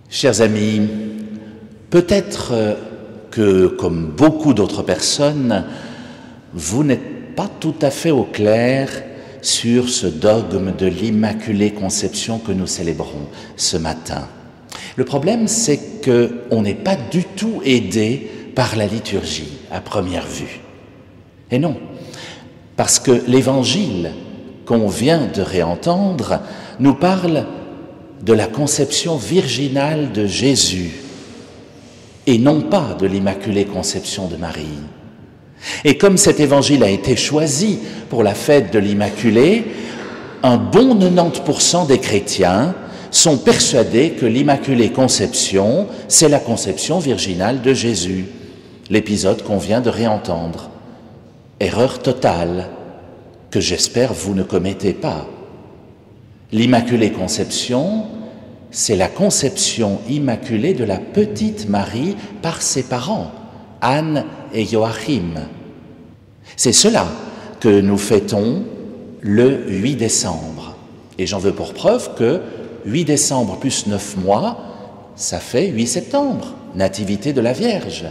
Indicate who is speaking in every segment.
Speaker 1: Chers amis, peut-être que, comme beaucoup d'autres personnes, vous n'êtes pas tout à fait au clair sur ce dogme de l'Immaculée Conception que nous célébrons ce matin. Le problème, c'est qu'on n'est pas du tout aidé par la liturgie à première vue. Et non, parce que l'Évangile qu'on vient de réentendre nous parle de la conception virginale de Jésus et non pas de l'Immaculée Conception de Marie. Et comme cet évangile a été choisi pour la fête de l'Immaculée, un bon 90% des chrétiens sont persuadés que l'Immaculée Conception, c'est la conception virginale de Jésus, l'épisode qu'on vient de réentendre. Erreur totale, que j'espère vous ne commettez pas. L'Immaculée Conception, c'est la conception immaculée de la petite Marie par ses parents, Anne et Joachim. C'est cela que nous fêtons le 8 décembre. Et j'en veux pour preuve que 8 décembre plus 9 mois, ça fait 8 septembre, Nativité de la Vierge.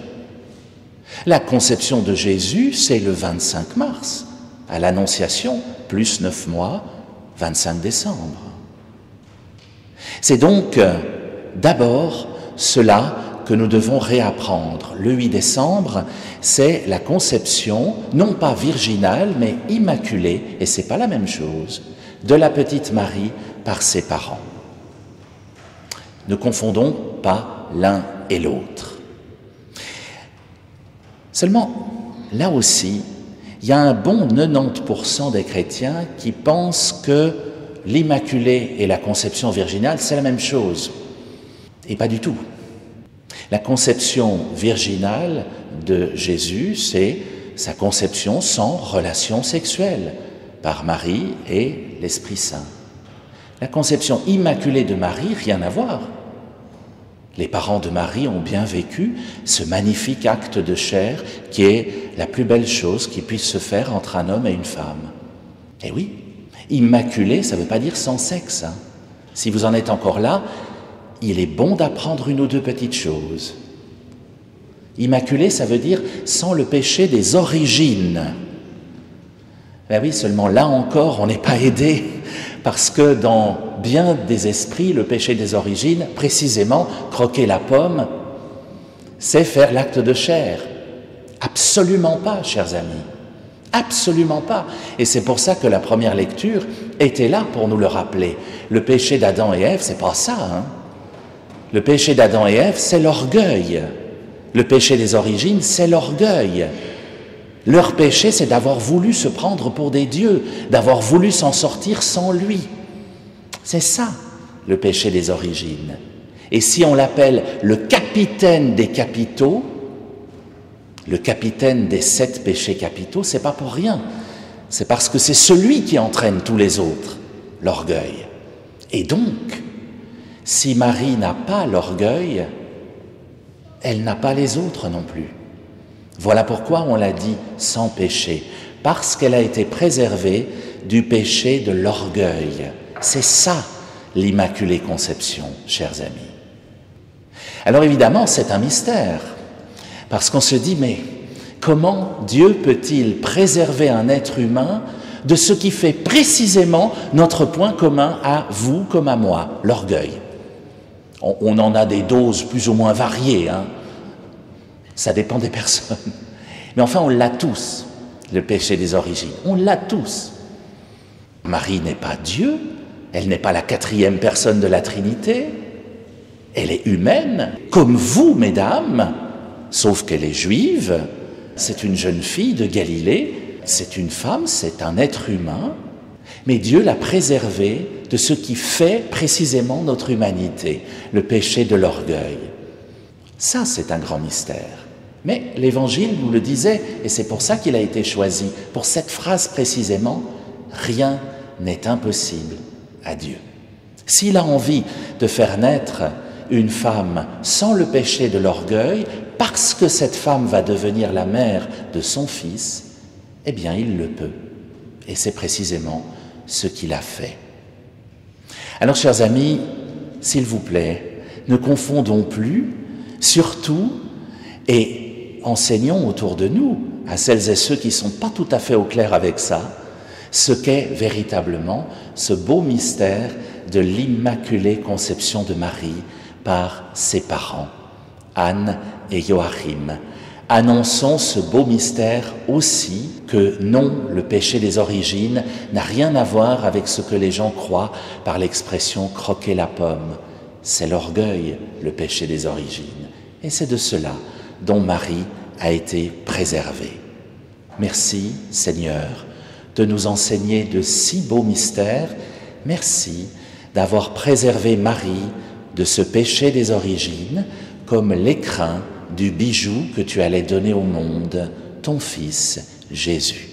Speaker 1: La conception de Jésus, c'est le 25 mars, à l'Annonciation, plus 9 mois, 25 décembre. C'est donc d'abord cela que nous devons réapprendre. Le 8 décembre, c'est la conception, non pas virginale, mais immaculée, et c'est pas la même chose, de la petite Marie par ses parents. Ne confondons pas l'un et l'autre. Seulement, là aussi, il y a un bon 90% des chrétiens qui pensent que l'Immaculée et la conception virginale, c'est la même chose. Et pas du tout. La conception virginale de Jésus, c'est sa conception sans relation sexuelle par Marie et l'Esprit Saint. La conception immaculée de Marie, rien à voir. Les parents de Marie ont bien vécu ce magnifique acte de chair qui est la plus belle chose qui puisse se faire entre un homme et une femme. Et oui, immaculé, ça ne veut pas dire sans sexe. Si vous en êtes encore là, il est bon d'apprendre une ou deux petites choses. Immaculé, ça veut dire sans le péché des origines. Ben oui, seulement là encore, on n'est pas aidé, parce que dans bien des esprits, le péché des origines, précisément, croquer la pomme, c'est faire l'acte de chair. Absolument pas, chers amis. Absolument pas. Et c'est pour ça que la première lecture était là pour nous le rappeler. Le péché d'Adam et Ève, c'est pas ça, Le péché d'Adam et Ève, c'est l'orgueil. Le péché des origines, c'est l'orgueil. Leur péché, c'est d'avoir voulu se prendre pour des dieux, d'avoir voulu s'en sortir sans lui. C'est ça, le péché des origines. Et si on l'appelle le capitaine des capitaux, le capitaine des 7 péchés capitaux, c'est pas pour rien. C'est parce que c'est celui qui entraîne tous les autres, l'orgueil. Et donc, si Marie n'a pas l'orgueil, elle n'a pas les autres non plus. Voilà pourquoi on l'a dit sans péché, parce qu'elle a été préservée du péché de l'orgueil. C'est ça, l'Immaculée Conception, chers amis. Alors évidemment, c'est un mystère, parce qu'on se dit, mais comment Dieu peut-il préserver un être humain de ce qui fait précisément notre point commun à vous comme à moi, l'orgueil? On en a des doses plus ou moins variées, Ça dépend des personnes. Mais enfin, on l'a tous, le péché des origines. On l'a tous. Marie n'est pas Dieu, elle n'est pas la 4e personne de la Trinité. Elle est humaine, comme vous, mesdames, sauf qu'elle est juive. C'est une jeune fille de Galilée, c'est une femme, c'est un être humain. Mais Dieu l'a préservée de ce qui fait précisément notre humanité, le péché de l'orgueil. Ça, c'est un grand mystère. Mais l'Évangile nous le disait, et c'est pour ça qu'il a été choisi, pour cette phrase précisément, « Rien n'est impossible à Dieu ». S'il a envie de faire naître une femme sans le péché de l'orgueil, parce que cette femme va devenir la mère de son fils, eh bien il le peut. Et c'est précisément ce qu'il a fait. Alors, chers amis, s'il vous plaît, Ne confondons plus, surtout, et enseignons autour de nous, à celles et ceux qui ne sont pas tout à fait au clair avec ça, ce qu'est véritablement ce beau mystère de l'Immaculée Conception de Marie par ses parents, Anne et Joachim. Annonçons ce beau mystère aussi que non, le péché des origines n'a rien à voir avec ce que les gens croient par l'expression « croquer la pomme ». C'est l'orgueil, le péché des origines. Et c'est de cela dont Marie a été préservée. Merci, Seigneur, de nous enseigner de si beaux mystères. Merci d'avoir préservé Marie de ce péché des origines comme l'écrin du bijou que tu allais donner au monde, ton Fils Jésus.